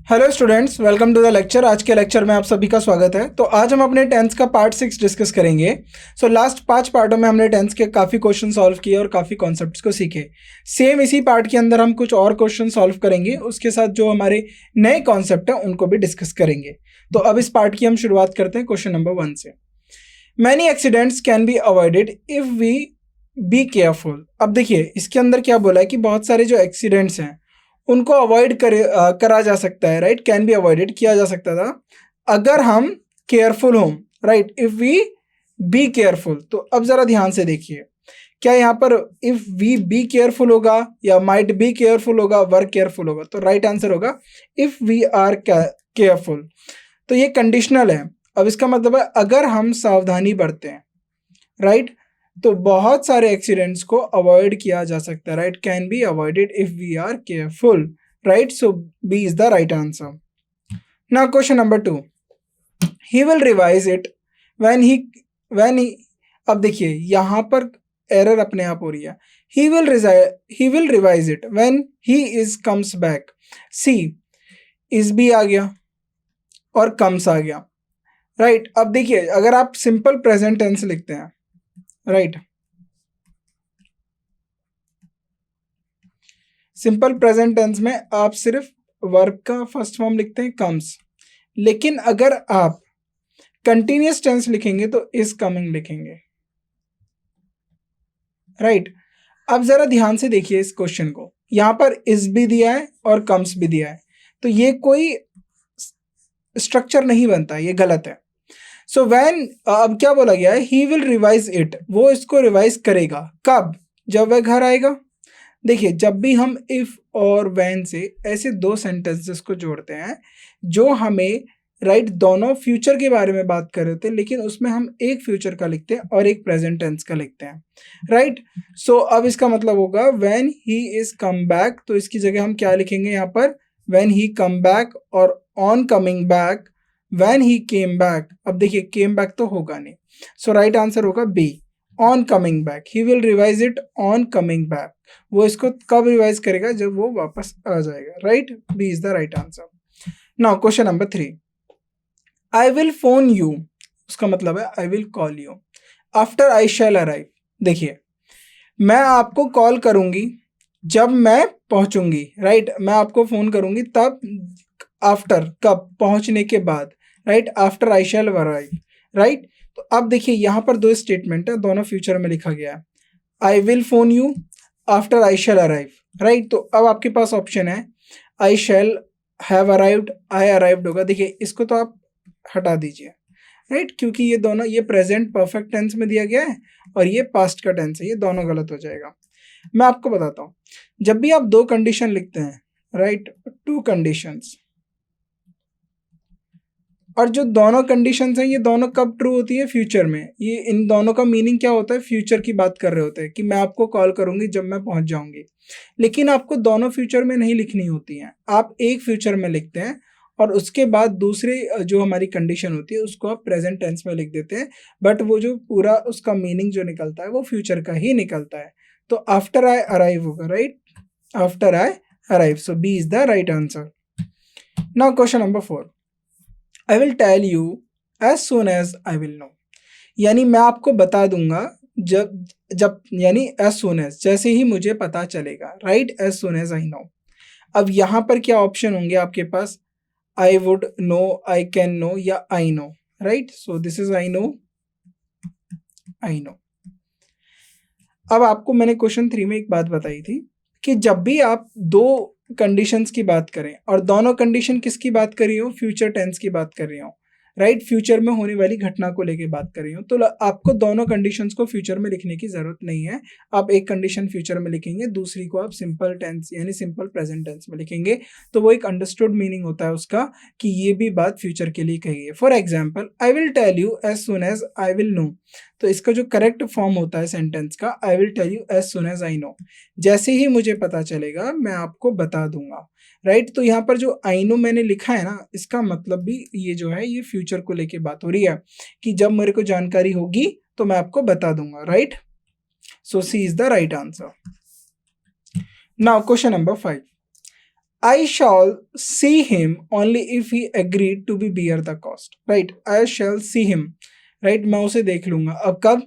Hello students, welcome to the lecture. आज के lecture में आप सभी का स्वागत है। तो आज हम अपने टेंस का पार्ट 6 डिस्कस करेंगे। लास्ट 5 पार्टों में हमने टेंस के काफ़ी क्वेश्चन सॉल्व किए और काफ़ी कॉन्सेप्ट्स को सीखे। सेम इसी पार्ट के अंदर हम कुछ और क्वेश्चन सॉल्व करेंगे, उसके साथ जो हमारे नए कॉन्सेप्ट हैं उनको भी डिस्कस करेंगे। तो अब इस पार्ट की हम शुरुआत करते हैं क्वेश्चन नंबर 1 से। Many accidents can be avoided if we be careful. अब देखिए इसके अंदर क्या बोला है कि बहुत सारे जो एक्सीडेंट्स हैं उनको अवॉइड करा जा सकता है, राइट। कैन बी अवॉइडेड किया जा सकता था अगर हम केयरफुल हों, right. If we be careful. तो अब जरा ध्यान से देखिए, क्या यहाँ पर इफ वी बी केयरफुल होगा या माइट बी केयरफुल होगा, वर्क केयरफुल होगा? तो राइट आंसर होगा इफ वी आर केयरफुल। तो ये कंडीशनल है। अब इसका मतलब है अगर हम सावधानी बरतें, राइट, तो बहुत सारे एक्सीडेंट्स को अवॉइड किया जा सकता है, right. Can be avoided if we are careful, right. So B is the right answer. Now question number 2, he will revise it when he. अब देखिए यहाँ पर एरर अपने आप हो रही है। He will revise it when he is comes back. C, is भी आ गया और कम्स आ गया, राइट। अब देखिए अगर आप सिंपल प्रेजेंट टेंस लिखते हैं, राइट, सिंपल प्रेजेंट टेंस में आप सिर्फ वर्ब का फर्स्ट फॉर्म लिखते हैं कम्स, लेकिन अगर आप कंटिन्यूअस टेंस लिखेंगे तो इज कमिंग लिखेंगे, राइट। अब जरा ध्यान से देखिए इस क्वेश्चन को, यहां पर इज भी दिया है और कम्स भी दिया है, तो ये कोई स्ट्रक्चर नहीं बनता, ये गलत है। सो व्हेन, अब क्या बोला गया है, ही विल रिवाइज इट, वो इसको रिवाइज करेगा कब? जब वह घर आएगा। देखिए जब भी हम इफ और व्हेन से ऐसे दो सेंटेंसेस को जोड़ते हैं जो हमें, राइट, दोनों फ्यूचर के बारे में बात कर रहे होते हैं, लेकिन उसमें हम एक फ्यूचर का लिखते हैं और एक प्रेजेंट टेंस का लिखते हैं, राइट। सो अब इसका मतलब होगा when he is come back, तो इसकी जगह हम क्या लिखेंगे यहाँ पर? व्हेन ही कम बैक, और on coming back when he came back. अब देखिए केम बैक तो होगा नहीं, सो राइट आंसर होगा B, on coming back. He will revise it on coming back, वो इसको कब रिवाइज करेगा? जब वो वापस आ जाएगा, right. B is the right answer. Now question number 3, I will phone you, उसका मतलब है I will call you after I shall arrive. देखिए मैं आपको कॉल करूंगी जब मैं पहुंचूंगी, राइट। मैं आपको फोन करूंगी तब, आफ्टर, कब? पहुंचने के बाद, right. After I shall arrive, right. तो अब देखिए यहाँ पर दो स्टेटमेंट है, दोनों फ्यूचर में लिखा गया है। I will phone you after I shall arrive, right. तो अब आपके पास ऑप्शन है I shall have arrived, I arrived होगा। देखिए इसको तो आप हटा दीजिए, राइट, क्योंकि ये दोनों, ये प्रेजेंट परफेक्ट टेंस में दिया गया है और ये पास्ट का टेंस है, ये दोनों गलत हो जाएगा। मैं आपको बताता हूँ, जब भी आप दो कंडीशन लिखते हैं, राइट, टू कंडीशंस, और जो दोनों कंडीशंस हैं ये दोनों कब ट्रू होती है? फ्यूचर में। ये इन दोनों का मीनिंग क्या होता है? फ्यूचर की बात कर रहे होते हैं कि मैं आपको कॉल करूंगी जब मैं पहुंच जाऊंगी, लेकिन आपको दोनों फ्यूचर में नहीं लिखनी होती हैं, आप एक फ्यूचर में लिखते हैं और उसके बाद दूसरे जो हमारी कंडीशन होती है उसको आप प्रेजेंट टेंस में लिख देते हैं, बट वो जो पूरा उसका मीनिंग जो निकलता है वो फ्यूचर का ही निकलता है। तो आफ्टर आई अराइव होगा, right, after I arrive. So B is the right answer. Now question number 4, I will tell you as soon as I will know, यानी मैं आपको बता दूंगा जब जब यानी एज सुन एज, जैसे ही मुझे पता चलेगा, right, as soon as I know. अब यहाँ पर क्या ऑप्शन होंगे आपके पास? I would know, I can know या I know, right. So this is I know, I know. अब आपको मैंने क्वेश्चन 3 में एक बात बताई थी कि जब भी आप दो कंडीशंस की बात करें और दोनों कंडीशन किसकी बात कर रही हो? फ्यूचर टेंस की बात कर रही हो, राइट, फ्यूचर में होने वाली घटना को लेके बात कर रही हो, तो आपको दोनों कंडीशंस को फ्यूचर में लिखने की जरूरत नहीं है। आप एक कंडीशन फ्यूचर में लिखेंगे, दूसरी को आप सिंपल टेंस यानी सिंपल प्रेजेंट टेंस में लिखेंगे, तो वो एक अंडरस्टूड मीनिंग होता है उसका कि ये भी बात फ्यूचर के लिए कही है। For example, I will tell you as soon as I will know, तो इसका जो करेक्ट फॉर्म होता है सेंटेंस का, I will tell you as soon as I know, जैसे ही मुझे पता चलेगा मैं आपको बता दूंगा, राइट। तो यहाँ पर जो आई नो मैंने लिखा है ना, इसका मतलब भी ये जो है ये फ्यूचर को लेके बात हो रही है कि जब मेरे को जानकारी होगी तो मैं आपको बता दूंगा, right. So C is the right answer. Now question number 5, I shall see him only if he agreed to be bear the cost. Right? I shall see him. Right? मैं उसे देख लूंगा. अब कब?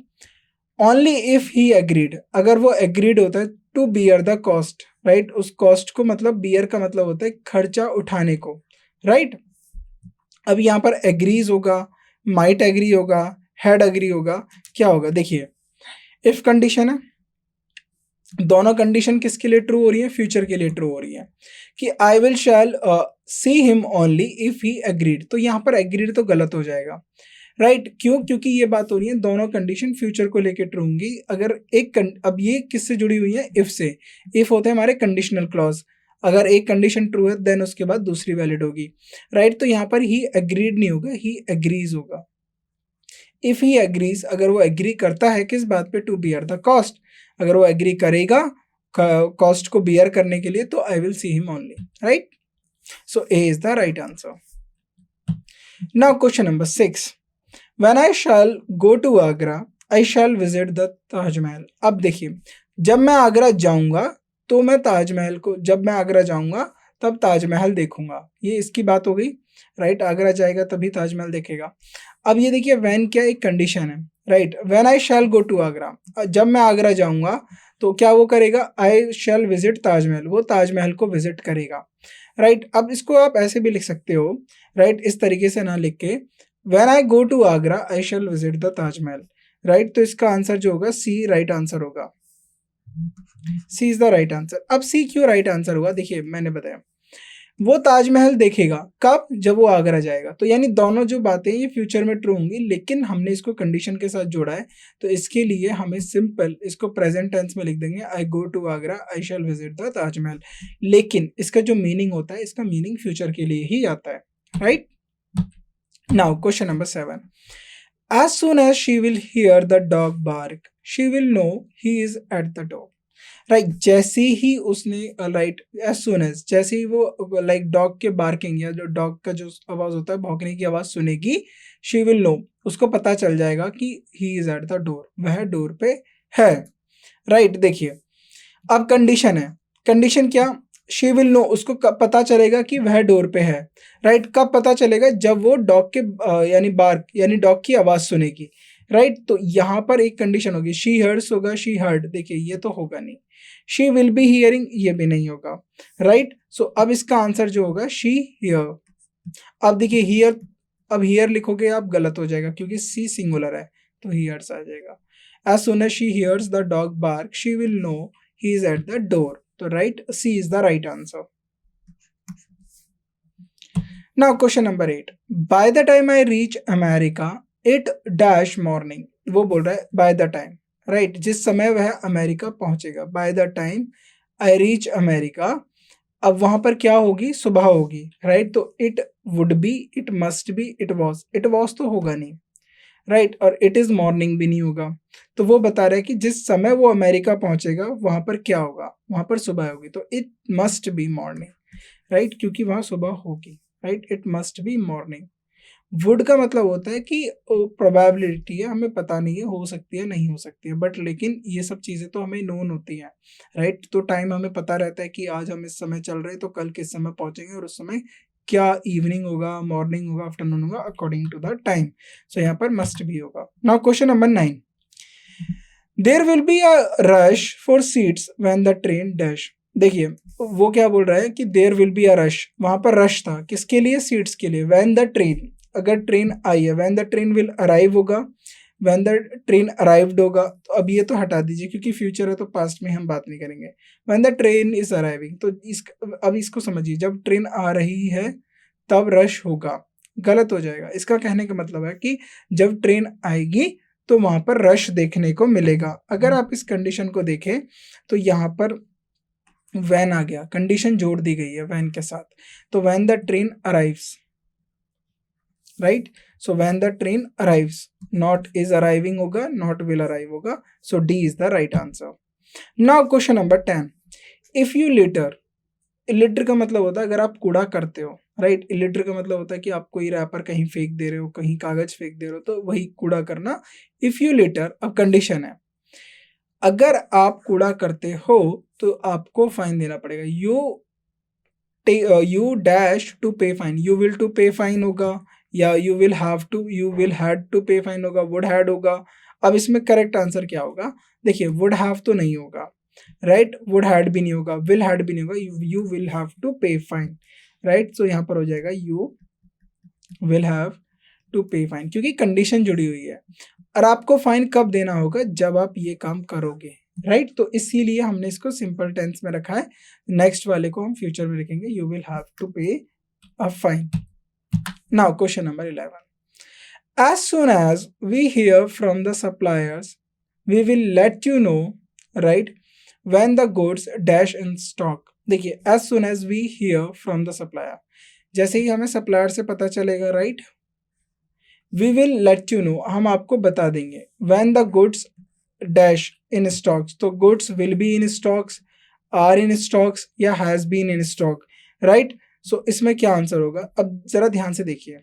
Only if he agreed. अगर वो agreed होता है to bear the cost. Right? उस cost को मतलब bear का मतलब होता है खर्चा उठाने को. Right? अब यहाँ पर agrees होगा, might agree होगा, had agree होगा, क्या होगा? देखिए, if condition है, दोनों कंडीशन किसके लिए ट्रू हो रही है? फ्यूचर के लिए ट्रू हो रही है कि I will shell C him only if he agreed. तो यहाँ पर एग्रीड तो गलत हो जाएगा. राइट? क्यों? क्योंकि ये बात हो रही है दोनों कंडीशन फ्यूचर को लेके ट्रू होंगी. अगर अब ये किससे जुड़ी हुई है? इफ से. इफ होते हैं हमारे कंडीशनल क्लॉज. अगर एक कंडीशन ट्रू है देन उसके बाद दूसरी वैलिड होगी. राइट? तो यहाँ पर ही एग्रीड नहीं होगा, ही एग्रीज होगा. इफ ही एग्रीज, अगर वो एग्री करता है किस बात पे? To bear the cost. अगर वो एग्री करेगा कॉस्ट को बियर करने के लिए तो I will see him only. Right? So A is the right answer. Now question number 6. When I shall go to Agra I shall visit the Taj Mahal. अब देखिए, जब मैं आगरा जाऊंगा तो मैं ताजमहल को, जब मैं आगरा जाऊंगा तब ताजमहल देखूंगा. ये इसकी बात हो गई. राइट? आगरा जाएगा तभी ताजमहल देखेगा. अब ये देखिए, व्हेन क्या एक कंडीशन है. Right? When I shall go to Agra, जब मैं आगरा जाऊंगा तो क्या वो करेगा? आई शैल विजिट ताजमहल, वो ताजमहल को विजिट करेगा. राइट? अब इसको आप ऐसे भी लिख सकते हो. राइट? इस तरीके से ना लिख के, when I go to Agra I shall visit the Taj Mahal. Right? तो इसका आंसर जो होगा सी राइट आंसर होगा. C is the right answer. अब सी क्यों राइट आंसर होगा? देखिए, मैंने बताया वो ताजमहल देखेगा कब? जब वो आगरा जाएगा. तो यानी दोनों जो बातें ये फ्यूचर में ट्रू होंगी, लेकिन हमने इसको कंडीशन के साथ जोड़ा है. तो इसके लिए हमें सिंपल इसको प्रेजेंट टेंस में लिख देंगे, I go to Agra I shall visit the Taj Mahal. लेकिन इसका जो मीनिंग होता है, इसका मीनिंग फ्यूचर के लिए ही आता है. Right? Now question number 7. As soon as she will hear the dog bark she will know he is at the door. Right? जैसे ही उसने राइट एज सुन एज, जैसे ही वो लाइक डॉग के बार्किंग या जो डॉग का जो आवाज होता है भौंकने की आवाज सुनेगी, शी विल नो, उसको पता चल जाएगा कि ही इज एट द डोर, वह डोर पे है. राइट? देखिए, अब कंडीशन है. कंडीशन क्या? शी विल नो, उसको पता चलेगा कि वह डोर पे है. राइट? कब पता चलेगा? जब वो डॉग के यानी बार्क यानी डॉग की आवाज सुनेगी. राइट? तो यहाँ पर एक कंडीशन होगी, शी हर्ड्स होगा, शी हर्ड. देखिए, ये तो होगा नहीं. शी विल बी हियरिंग, ये भी नहीं होगा. राइट? सो अब इसका आंसर जो होगा शी हियर. अब देखिए हियर, अब हियर लिखोगे आप गलत हो जाएगा क्योंकि सी सिंगुलर है, तो हियर्स आ जाएगा. As soon as she hears the dog bark she will know he is at the door. तो right, C is the right answer. Now question number 8. By the time I reach America it dash morning. वो बोल रहा है bye the time. Right? जिस समय वह America पहुंचेगा. Bye the time I reach America. अब वहां पर क्या होगी? सुबह होगी. राइट? तो it would be, it must be, it was. It was तो होगा नहीं. राइट? और इट इज मॉर्निंग भी नहीं होगा. तो वो बता रहा है कि जिस समय वो अमेरिका पहुंचेगा वहां पर क्या होगा? वहां पर सुबह होगी. तो it must be morning. Right? क्योंकि वहां सुबह होगी. Right? It must be morning. Would का मतलब होता है कि प्रोबेबिलिटी है, हमें पता नहीं है, हो सकती है, नहीं हो सकती है, बट लेकिन ये सब चीज़ें तो हमें नोन होती हैं. राइट? तो टाइम हमें पता रहता है कि आज हम इस समय चल रहे हैं तो कल किस समय पहुंचेंगे और उस समय क्या इवनिंग होगा, मॉर्निंग होगा, आफ्टरनून होगा, according to the time. So यहाँ पर मस्ट भी होगा. Now question number 9. There will be a rush for seats when the train dash. देखिए, वो क्या बोल रहा है कि there will be a rush. वहां पर रश था किसके लिए? सीट्स के लिए. व्हेन द ट्रेन, अगर ट्रेन आई है, when the train will arrive होगा, व्हेन द ट्रेन अराइव्ड होगा. तो अब ये तो हटा दीजिए क्योंकि फ्यूचर है तो पास्ट में हम बात नहीं करेंगे. When the train is arriving, तो अब इसको समझिए, जब ट्रेन आ रही है तब रश होगा. गलत हो जाएगा. इसका कहने का मतलब है कि जब ट्रेन आएगी तो वहां पर रश देखने को मिलेगा. अगर आप इस कंडीशन को देखें तो यहाँ पर वैन आ गया, कंडीशन जोड़ दी गई है वैन के साथ. तो when the train arrives. Right? So when the train arrives, not is arriving होगा, नॉट विल अराइव होगा. So D is the right answer. Now question number 10. If you litter, litter का मतलब होता है अगर आप कूड़ा करते हो. राइट? लिटर का मतलब होता है कि आप कोई रैपर कहीं फेंक दे रहे हो, कहीं कागज फेंक दे रहे हो, तो वही कूड़ा करना. इफ यू लिटर, अब कंडीशन है, अगर आप कूड़ा करते हो तो आपको फाइन देना पड़ेगा. You you dash to pay fine, you will to pay fine होगा, या you will have to, you will had to pay fine होगा, वुड हैड होगा। अब इसमें करेक्ट आंसर क्या होगा? देखिए वुड हैव तो नहीं होगा, राइट, वुड हैड भी नहीं होगा, विल हैड भी नहीं होगा, you will have to pay fine, right. सो यहाँ पर हो जाएगा you will have to pay fine, क्योंकि कंडीशन जुड़ी हुई है। और आपको फाइन कब देना होगा? जब आप ये काम करोगे, राइट। तो इसीलिए हमने इसको सिंपल टेंस में रखा है। नेक्स्ट वाले को हम फ्यूचर में लिखेंगे, यू विल हैव टू पे a fine. Now question number 11, as soon as we hear from the suppliers we will let you know, right, when the goods dash in stock। देखिए as soon as we hear from the supplier, जैसे ही हमें supplier से पता चलेगा, right, we will let you know, हम आपको बता देंगे, when the goods dash in stocks, तो goods will be in stocks, are in stocks, या has been in stock, right. So इसमें क्या आंसर होगा? अब जरा ध्यान से देखिए,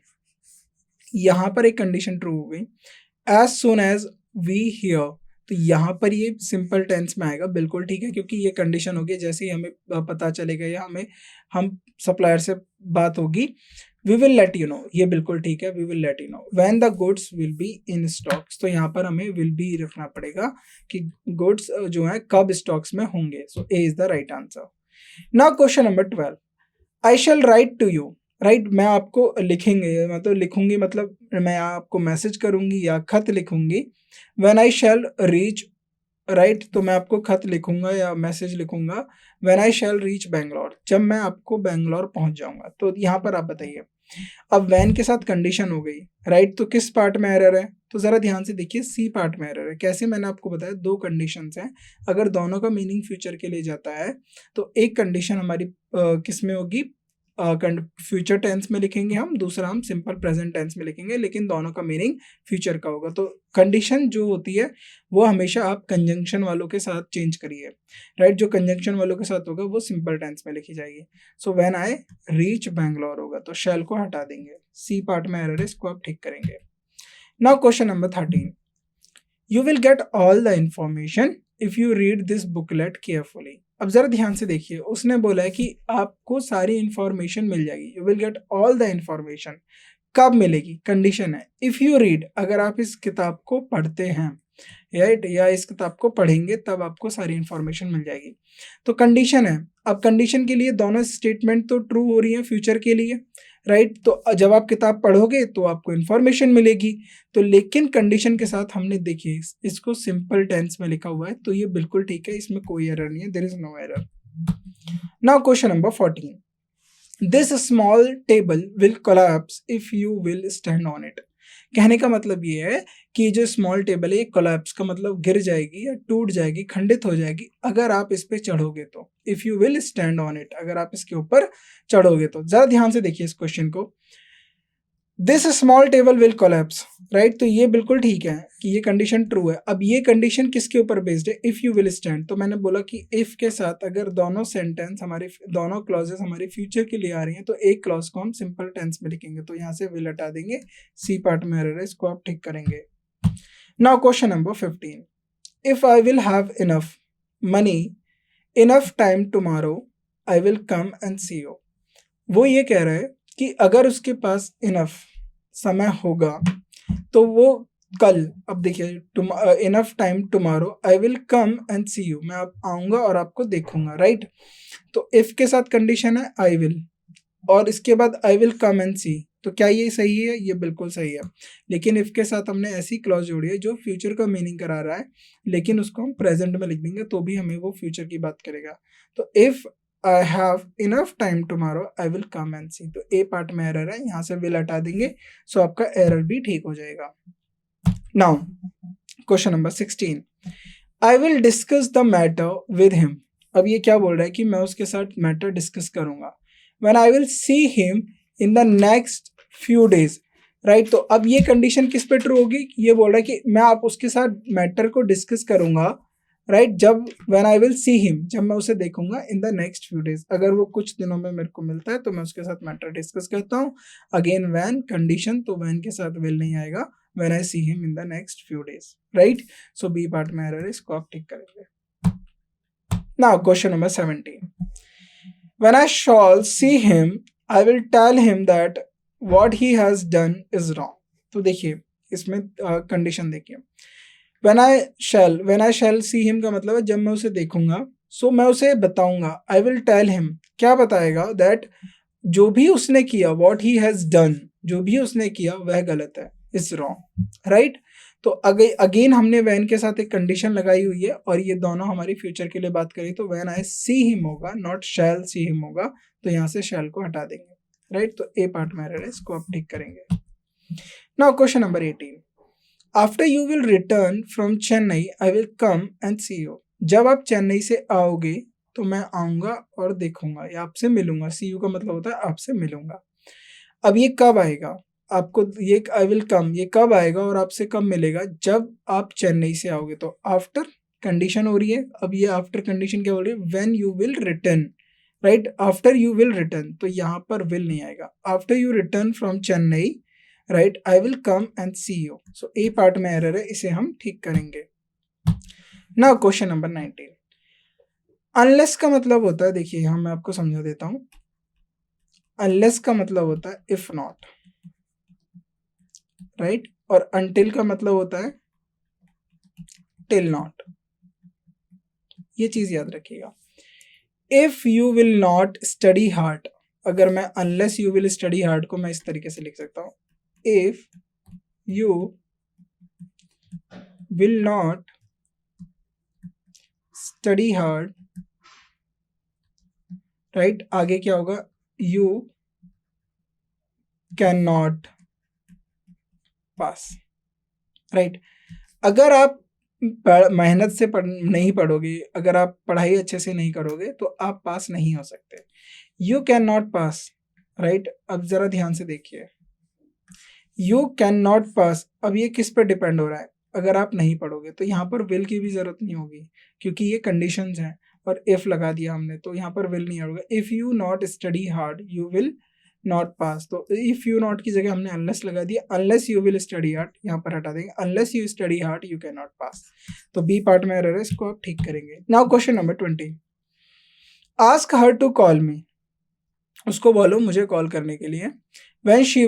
यहाँ पर एक कंडीशन ट्रू हो गई, as soon as we hear, तो यहाँ पर ये सिंपल टेंस में आएगा, बिल्कुल ठीक है, क्योंकि ये कंडीशन होगी, जैसे ही हमें पता चलेगा या हम सप्लायर से बात होगी, we will let you know, ये बिल्कुल ठीक है, we will let you know when the goods will be in stocks, तो यहाँ पर हमें विल बी रखना पड़ेगा कि गुड्स जो है कब स्टॉक्स में होंगे। So A is the right answer. Now question number 12, I shall write to you, right, मैं आपको लिखेंगे, मतलब लिखूंगी, मतलब मैं आपको मैसेज करूंगी या खत लिखूंगी। When I shall reach, right, तो मैं आपको खत लिखूंगा या मैसेज लिखूंगा when I shall reach Bangalore, जब मैं आपको बैंगलोर पहुंच जाऊंगा। तो यहाँ पर आप बताइए, अब वैन के साथ कंडीशन हो गई, राइट, तो किस पार्ट में एरर है? तो जरा ध्यान से देखिए, सी पार्ट में एरर है। कैसे? मैंने आपको बताया दो कंडीशंस हैं, अगर दोनों का मीनिंग फ्यूचर के लिए जाता है तो एक कंडीशन हमारी किस में होगी? फ्यूचर टेंस में लिखेंगे हम, दूसरा हम सिंपल प्रेजेंट टेंस में लिखेंगे, लेकिन दोनों का मीनिंग फ्यूचर का होगा। तो कंडीशन जो होती है वो हमेशा आप कंजंक्शन वालों के साथ चेंज करिए, राइट, जो कंजंक्शन वालों के साथ होगा वो सिंपल टेंस में लिखी जाएगी। So when I reach Bangalore होगा, तो शैल को हटा देंगे, सी पार्ट में एरर है, इसको आप ठीक करेंगे। Now question number 13, you will get all the information if you read this booklet carefully. अब जरा ध्यान से देखिए, उसने बोला है कि आपको सारी इंफॉर्मेशन मिल जाएगी, you will get all the information, कब मिलेगी? कंडीशन है इफ यू रीड, अगर आप इस किताब को पढ़ते हैं, राइट, या इस किताब को पढ़ेंगे तब आपको सारी इंफॉर्मेशन मिल जाएगी। तो कंडीशन है, अब कंडीशन के लिए दोनों स्टेटमेंट तो ट्रू हो रही है फ्यूचर के लिए, राइट, तो जब आप किताब पढ़ोगे तो आपको इंफॉर्मेशन मिलेगी। तो लेकिन कंडीशन के साथ हमने देखिए इसको सिंपल टेंस में लिखा हुआ है, तो ये बिल्कुल ठीक है, इसमें कोई एरर नहीं है, there is no error. Now question number 14, this small table will collapse if you will stand on it. कहने का मतलब ये है कि जो स्मॉल टेबल है ये कोलैप्स का मतलब गिर जाएगी या टूट जाएगी, खंडित हो जाएगी अगर आप इस पे चढ़ोगे तो, if you will stand on it, अगर आप इसके ऊपर चढ़ोगे तो। जरा ध्यान से देखिए इस क्वेश्चन को, this small table will collapse, right, तो ये बिल्कुल ठीक है कि ये कंडीशन ट्रू है। अब ये कंडीशन किसके ऊपर बेस्ड है? इफ यू विल स्टैंड, तो मैंने बोला कि इफ के साथ अगर दोनों सेंटेंस हमारे, दोनों क्लॉजेस हमारे फ्यूचर के लिए आ रही हैं, तो एक क्लॉज को हम सिंपल टेंस में लिखेंगे, तो यहाँ से विल हटा देंगे, सी पार्ट में एरर है, इसको आप ठीक करेंगे। Now question number 15, if I will have enough money enough time tomorrow I will come and see you. वो ये कह रहा है कि अगर उसके पास इनफ समय होगा तो वो कल, अब देखिए enough time tomorrow I will come and see you, मैं अब आऊँगा और आपको देखूंगा, राइट। तो इफ के साथ कंडीशन है आई विल, और इसके बाद आई विल कम एंड सी, तो क्या ये सही है? ये बिल्कुल सही है, लेकिन इफ के साथ हमने ऐसी क्लॉज जोड़ी है जो फ्यूचर का मीनिंग करा रहा है, लेकिन उसको हम प्रेजेंट में लिख देंगे तो भी हमें वो फ्यूचर की बात करेगा। तो if I have enough time tomorrow I will come and see, तो ए पार्ट में एरर है, यहाँ से विल हटा देंगे, सो आपका एरर भी ठीक हो जाएगा। Now question number 16, I will discuss the matter with him. अब ये क्या बोल रहा है कि मैं उसके साथ मैटर डिस्कस करूंगा, when I will see him in the next few days, right. तो अब ये कंडीशन किस पे ट्रू होगी? ये बोल रहा है कि मैं आप उसके साथ मैटर को डिस्कस करूंगा, राइट, जब when I will see him, जब मैं उसे देखूंगा इन द नेक्स्ट फ्यू डेज, अगर वो कुछ दिनों में मेरे को मिलता है तो मैं उसके साथ मैटर डिस्कस करता हूँ। अगेन व्हेन कंडीशन, तो व्हेन के साथ विल नहीं आएगा, when I see him in the next few days, right. So B part में एरर है, इसको आप ठीक करेंगे। Now question number 17, When I shall see him, I will tell him that what he has done is wrong. तो देखिए इसमें condition देखिए, when I shall see him का मतलब है जब मैं उसे देखूंगा, सो मैं उसे बताऊंगा, I will tell him, क्या बताएगा, that जो भी उसने किया, what he has done, जो भी उसने किया वह गलत है, is wrong, right? तो अगेन हमने when के साथ एक कंडीशन लगाई हुई है और ये दोनों हमारी फ्यूचर के लिए बात करें तो when I see him होगा, not shall see him होगा, तो यहाँ से shall को हटा देंगे, राइट? तो ए पार्ट में एरर है, इसको आप ठीक करेंगे। Now question number 18, after you will return from Chennai I will come and see you. जब आप चेन्नई से आओगे तो मैं आऊंगा और देखूंगा या आपसे मिलूंगा। सी यू का मतलब होता है आपसे मिलूंगा। अब ये कब आएगा, आपको ये आई विल कम ये कब आएगा और आपसे कब मिलेगा, जब आप चेन्नई से आओगे। तो आफ्टर कंडीशन हो रही है, अब ये आफ्टर कंडीशन क्या बोल रही है, when you will return, right? After you will return, तो यहाँ पर विल नहीं आएगा। After you return from Chennai, right, I will come and see you. So A part में एरर है, इसे हम ठीक करेंगे। नाउ क्वेश्चन नंबर 19, अनलेस का मतलब होता है, देखिए यहाँ मैं आपको समझा देता हूं। अनलेस का मतलब होता है इफ नॉट, राइट? और अनटिल का मतलब होता है टिल नॉट। ये चीज याद रखिएगा। If you will not study hard, अगर मैं unless you will study hard को मैं इस तरीके से लिख सकता हूं, if you will not study hard, right? आगे क्या होगा, you can not pass, right? अगर आप मेहनत से नहीं पढ़ोगे, अगर आप पढ़ाई अच्छे से नहीं करोगे तो आप पास नहीं हो सकते। You can not pass, right? अब जरा ध्यान से देखिए, यू कैन नॉट पास, अब ये किस पर डिपेंड हो रहा है, अगर आप नहीं पढ़ोगे तो यहाँ पर विल की भी जरूरत नहीं होगी क्योंकि ये कंडीशंस हैं और इफ लगा दिया हमने, तो यहाँ पर विल नहीं होगा। If you not study hard you will not pass, तो इफ यू नॉट की जगह हमने अनलेस लगा दिया। Unless you will study hard यहाँ पर हटा देंगे, unless you study hard you can not pass. तो बी पार्ट में एरर है, इसको आप ठीक करेंगे। Now question number 20, ask her to call me, उसको बोलो मुझे कॉल करने के लिए। when she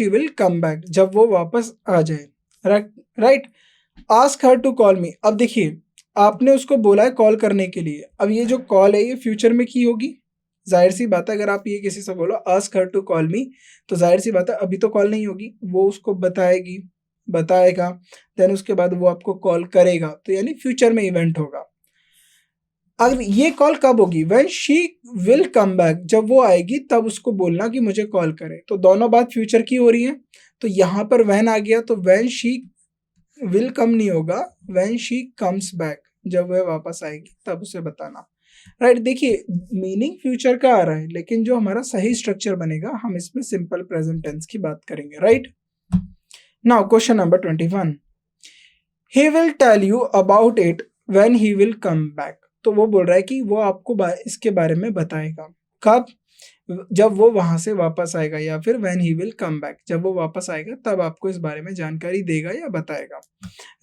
will come back, जब वो वापस आ जाए, right? ask her to call me, अब देखिए आपने उसको बोला है कॉल करने के लिए, अब ये जो कॉल है ये फ्यूचर में की होगी, जाहिर सी बात है। अगर आप ये किसी से बोलो ask her to call me तो जाहिर सी बात है अभी तो कॉल नहीं होगी, वो उसको बताएगा, देन उसके बाद वो आपको कॉल करेगा, तो यानी फ्यूचर में इवेंट होगा। अब ये कॉल कब होगी, when she will come back, जब वो आएगी तब उसको बोलना कि मुझे कॉल करे। तो दोनों बात फ्यूचर की हो रही है, तो यहाँ पर व्हेन आ गया तो व्हेन शी विल कम नहीं होगा, व्हेन शी कम्स बैक, जब वह वापस आएगी तब उसे बताना, राइट? देखिए मीनिंग फ्यूचर का आ रहा है लेकिन जो हमारा सही स्ट्रक्चर बनेगा हम इसमें सिंपल प्रेजेंट टेंस की बात करेंगे, right? Now question number 21, he will tell you about it when he will come back, तो वो बोल रहा है कि वो आपको इसके बारे में बताएगा कब, जब वो वहां से वापस आएगा, या फिर when he will come back, जब वो वापस आएगा तब आपको इस बारे में जानकारी देगा या बताएगा,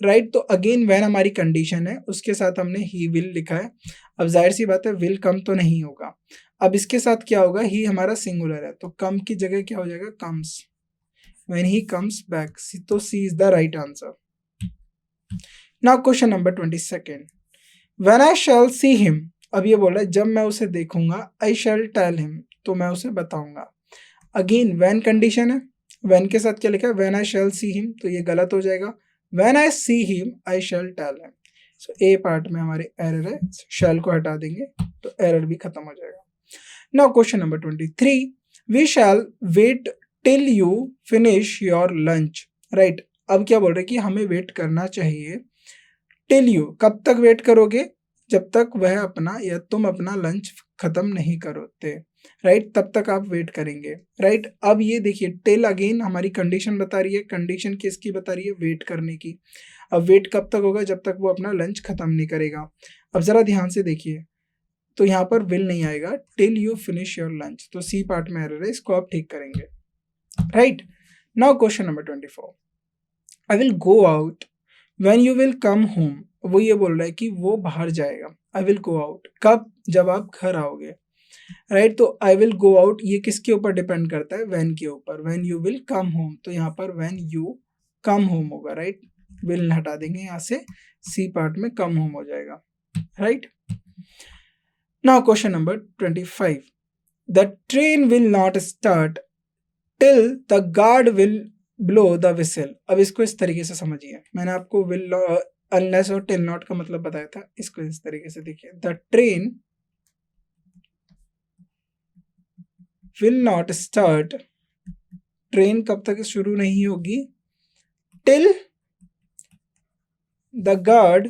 राइट? तो अगेन व्हेन हमारी कंडीशन है, उसके साथ हमने ही विल लिखा है। अब जाहिर सी बात है विल कम तो नहीं होगा, अब इसके साथ क्या होगा, ही हमारा सिंगुलर है तो कम की जगह क्या हो जाएगा, comes, when he comes back, तो C is the right answer. Now question number 22, When I shall see him, अब ये बोल रहा है जब मैं उसे देखूंगा, I shall tell him, तो मैं उसे बताऊंगा। अगेन when कंडीशन है, when के साथ क्या लिखा है, when I shall see him, तो ये गलत हो जाएगा, when I see him I shall tell him। So A part में हमारे एरर है, shall को हटा देंगे तो एरर भी खत्म हो जाएगा। Now question number 23, we shall wait till you finish your lunch, right? अब क्या बोल रहे हैं कि हमें वेट करना चाहिए, टिल यू, कब तक वेट करोगे, जब तक वह अपना या तुम अपना लंच खत्म नहीं करोगे, राइट? तब तक आप वेट करेंगे, राइट? अब ये देखिए टिल अगेन हमारी कंडीशन बता रही है, कंडीशन किसकी बता रही है, वेट करने की। अब वेट कब तक होगा, जब तक वो अपना लंच खत्म नहीं करेगा। अब जरा ध्यान से देखिए, तो यहाँ पर विल नहीं आएगा, till you finish your lunch, तो सी पार्ट में एरर है, इसको आप ठीक करेंगे, right? Now question number 24, I will go out when you will come home, वो ये बोल रहा है कि वो बाहर जाएगा, आई विल गो आउट, कब, जब आप घर आओगे। राइट। तो आई विल गो आउट ये किसके ऊपर डिपेंड करता है, व्हेन के ऊपर, when you will come home, तो यहाँ पर व्हेन यू कम होम होगा, राइट। विल हटा देंगे यहाँ से, सी पार्ट में कम होम हो जाएगा, right. Now question number 25, the train will not start till the guard will blow the whistle. अब इसको इस तरीके से समझिए, मैंने आपको विल अनलेस और टिल नॉट का मतलब बताया था, इसको इस तरीके से देखिए, the train will not start, train कब तक शुरू नहीं होगी, till the guard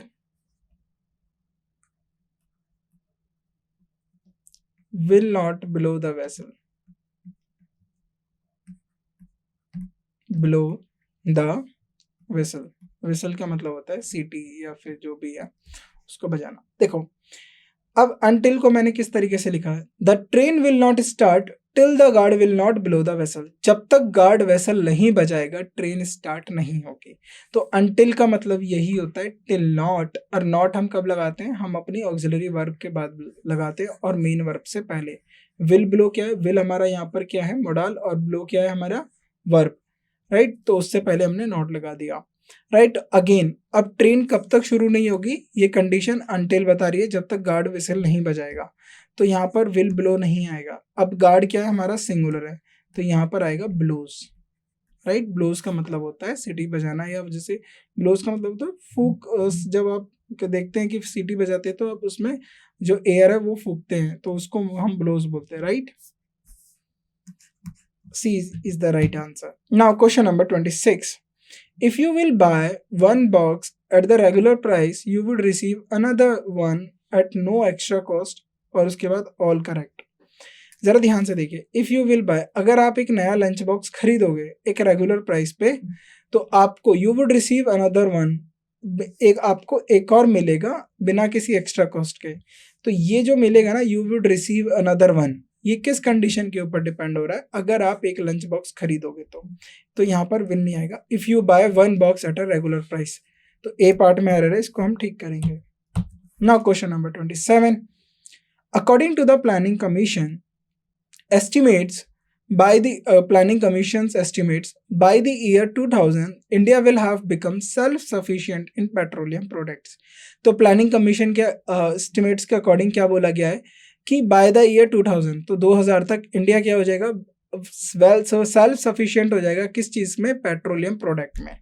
will not blow the vessel, blow the whistle, whistle का मतलब होता है सीटी या फिर जो भी है उसको बजाना। देखो अब अनटिल को मैंने किस तरीके से लिखा है, the train will not start till the guard will not blow the vessel, जब तक गार्ड वेसल नहीं बजाएगा ट्रेन स्टार्ट नहीं होगी। तो अनटिल का मतलब यही होता है टिल नॉट, और नॉट हम कब लगाते हैं, हम अपनी ऑक्सिलरी वर्ब के बाद लगाते हैं और मेन वर्ब से पहले। विल ब्लो क्या है, विल हमारा यहाँ पर क्या है मोडाल, और ब्लो क्या है हमारा वर्ब, राइट। तो उससे पहले हमने नॉट लगा दिया, राइट। अगेन अब ट्रेन कब तक शुरू नहीं होगी, ये कंडीशन अनटिल बता रही है, जब तक गार्ड विसल नहीं बजाएगा। तो यहाँ पर विल ब्लो नहीं आएगा। अब गार्ड क्या है हमारा सिंगुलर है, तो यहाँ पर आएगा ब्लोज, राइट। ब्लोज का मतलब होता है सीटी बजाना, या जैसे ब्लोज का मतलब होता है फूक, जब आप देखते हैं कि सीटी बजाते हैं तो आप उसमें जो एयर है वो फूकते हैं, तो उसको हम ब्लोज बोलते हैं, right. C is the right answer. Now question number 26. If you will buy one box at the regular price, you would receive another one at no extra cost, और उसके बाद all correct। जरा ध्यान से देखिए, if you will buy, अगर आप एक नया लंच बॉक्स खरीदोगे एक रेगुलर प्राइस पे, तो आपको you would receive another one, आपको एक और मिलेगा बिना किसी एक्स्ट्रा कॉस्ट के। तो ये जो मिलेगा ना, you would receive another one, ये किस कंडीशन के ऊपर डिपेंड हो रहा है, अगर आप एक लंच बॉक्स खरीदोगे तो यहाँ पर विल नहीं आएगा। If you by one box at a regular price, तो ए पार्ट में एरर है, इसको हम ठीक करेंगे। Now question number 27, according to the planning commission estimates by the planning commission's estimates by the year 2000 India will have become self sufficient in petroleum products। तो planning commission के estimates के according क्या बोला गया है कि बाय द ईयर 2000, तो 2000 तक इंडिया क्या हो जाएगा, सेल्फ सफिशिएंट हो जाएगा, किस चीज में, पेट्रोलियम प्रोडक्ट में,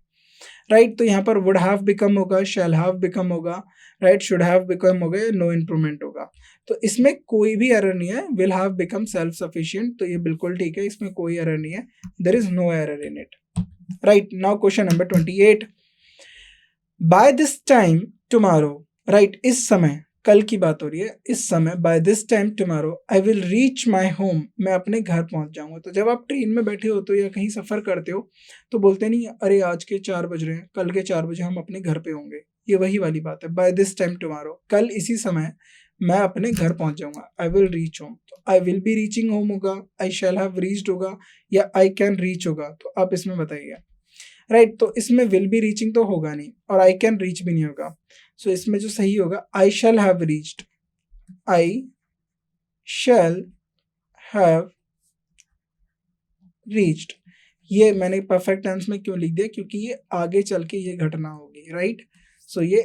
राइट। तो यहाँ पर वुड हैव बिकम होगा, शैल हैव बिकम होगा, राइट, शुड हैव बिकम होगा, नो इम्प्रूवमेंट होगा। तो इसमें कोई भी एरर नहीं है, will have become self sufficient, तो ये बिल्कुल ठीक है, इसमें कोई एरर नहीं है, there is no error in it, right. Now question number 28, by this time tomorrow, right, इस समय, कल की बात हो रही है, इस समय, by this time tomorrow I will reach my home, मैं अपने घर पहुंच जाऊंगा। तो जब आप ट्रेन में बैठे होते हो या कहीं सफर करते हो तो बोलते नहीं अरे आज के 4 बज रहे हैं, कल के 4 बजे हम अपने घर पे होंगे, ये वही वाली बात है, बाय दिस टाइम टुमारो, कल इसी समय मैं अपने घर पहुंच जाऊंगा। आई विल रीच होम, तो I will be reaching home होगा, आई शैल हैव रीच्ड होगा, या आई कैन रीच होगा, तो आप इसमें बताइए, राइट। तो इसमें विल बी रीचिंग तो होगा नहीं और आई कैन रीच भी नहीं होगा, सो इसमें जो सही होगा I shall have reached, I shall have reached. ये मैंने परफेक्ट टेंस में क्यों लिख दिया, क्योंकि ये आगे चल के ये घटना होगी, राइट। सो ये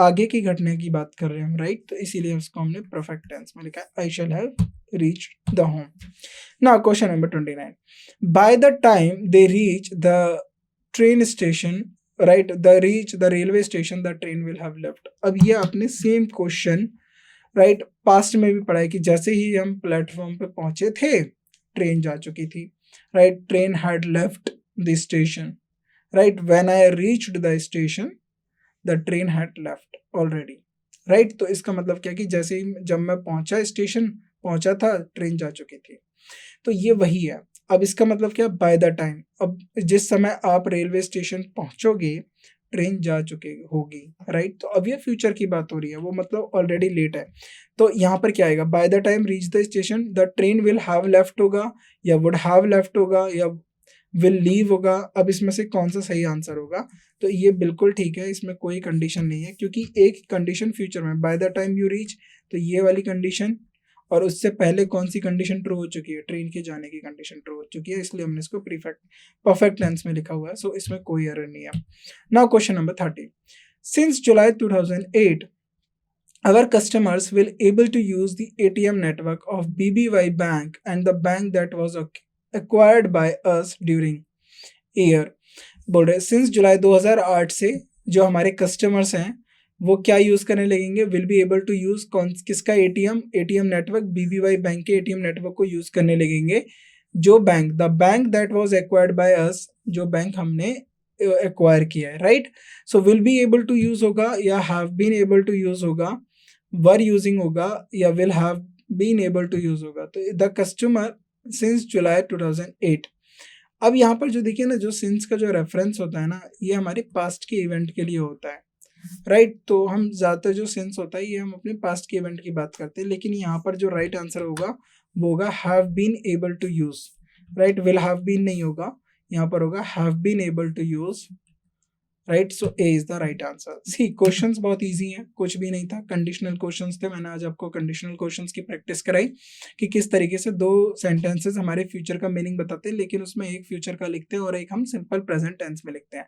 आगे की घटना की बात कर रहे हैं हम, राइट, तो इसीलिए उसको हमने परफेक्ट टेंस में लिखा है, I shall have reach the home. Now question number 29, by the time they reach the train station, right, the reach the railway station the train will have left. अब ये आपने सेम क्वेश्चन, राइट, पास्ट में भी पढ़ा है कि जैसे ही हम प्लेटफॉर्म पे पहुंचे थे ट्रेन जा चुकी थी, right, train had left the station, right, when I reached the station the train had left already, right. तो इसका मतलब क्या कि जैसे ही जब मैं पहुंचा, स्टेशन पहुंचा था, ट्रेन जा चुकी थी, तो ये वही है। अब इसका मतलब क्या, बाय द टाइम, अब जिस समय आप रेलवे स्टेशन पहुंचोगे ट्रेन जा चुकी होगी, राइट। तो अब ये फ्यूचर की बात हो रही है, वो मतलब ऑलरेडी लेट है। तो यहाँ पर क्या आएगा, bye the time reach the station the train will have left होगा, या वुड हैव लेफ्ट होगा, या विल लीव होगा। अब इसमें से कौन सा सही आंसर होगा, तो ये बिल्कुल ठीक है, इसमें कोई कंडीशन नहीं है, क्योंकि एक कंडीशन फ्यूचर में bye the time you reach, तो ये वाली कंडीशन, और उससे पहले कौन सी कंडीशन ट्रू हो चुकी है, ट्रेन के जाने की कंडीशन ट्रू हो चुकी है, इसलिए हमने इसको परफेक्ट टेंस में लिखा हुआ है। सो इसमें कोई एरर नहीं है। Now question number 30, since July 2008 our customers will able to use the ATM network of BBY Bank and the bank that was acquired by us during year। बोल रहे सिंस जुलाई 2008 से जो हमारे कस्टमर्स हैं वो क्या यूज करने लगेंगे, will be able to use किसका एटीएम नेटवर्क, बीबीवाई बैंक के एटीएम नेटवर्क को यूज करने लगेंगे। जो bank, the bank that was acquired by us, जो बैंक हमने एक्वायर किया है, right. So will be able to use होगा या have been able to use होगा, वर यूजिंग होगा या will have been able to use होगा। तो द कस्टमर सिंस जुलाई 2008। अब यहाँ पर जो देखिए ना, जो सिंस का जो रेफरेंस होता है ना, ये हमारे पास्ट के इवेंट के लिए होता है, राइट। तो हम ज़्यादातर जो सिंस होता है ये हम अपने पास्ट के इवेंट की बात करते हैं, लेकिन यहाँ पर जो राइट आंसर होगा वो होगा have been able to use, right. Will have been नहीं होगा, यहाँ पर होगा have been able to use, right. So A is the right answer. C questions बहुत इजी हैं, कुछ भी नहीं था, कंडीशनल क्वेश्चंस थे। मैंने आज आपको कंडीशनल क्वेश्चंस की प्रैक्टिस कराई कि किस तरीके से दो सेंटेंसेस हमारे फ्यूचर का मीनिंग बताते हैं, लेकिन उसमें एक फ्यूचर का लिखते हैं और एक हम सिंपल प्रेजेंट टेंस में लिखते हैं।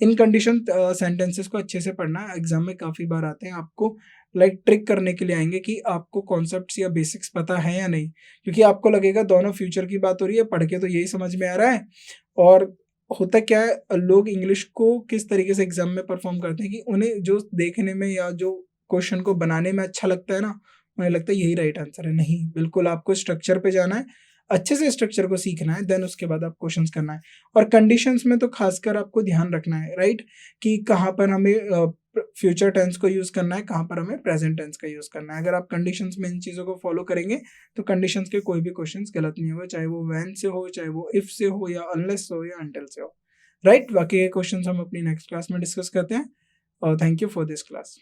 इन कंडीशन सेंटेंसेस को अच्छे से पढ़ना, एग्जाम में काफ़ी बार आते हैं, आपको ट्रिक करने के लिए आएंगे कि आपको कॉन्सेप्ट्स या बेसिक्स पता है या नहीं, क्योंकि आपको लगेगा दोनों फ्यूचर की बात हो रही है, पढ़ के तो यही समझ में आ रहा है। और होता क्या है, लोग इंग्लिश को किस तरीके से एग्जाम में परफॉर्म करते हैं कि उन्हें जो देखने में या जो क्वेश्चन को बनाने में अच्छा लगता है ना, उन्हें लगता है यही राइट आंसर है। नहीं, बिल्कुल आपको स्ट्रक्चर पे जाना है, अच्छे से स्ट्रक्चर को सीखना है, देन उसके बाद आप क्वेश्चंस करना है। और कंडीशंस में तो खासकर आपको ध्यान रखना है, राइट, कि कहाँ पर हमें फ्यूचर टेंस को यूज करना है, कहाँ पर हमें प्रेजेंट टेंस का यूज करना है। अगर आप कंडीशंस में इन चीज़ों को फॉलो करेंगे तो कंडीशंस के कोई भी क्वेश्चंस गलत नहीं होगा, चाहे वो व्हेन से हो, चाहे वो इफ से हो, या अनलेस से हो, या अंटिल से हो, राइट। बाकी के क्वेश्चंस हम अपनी नेक्स्ट क्लास में डिस्कस करते हैं। और thank you for this class.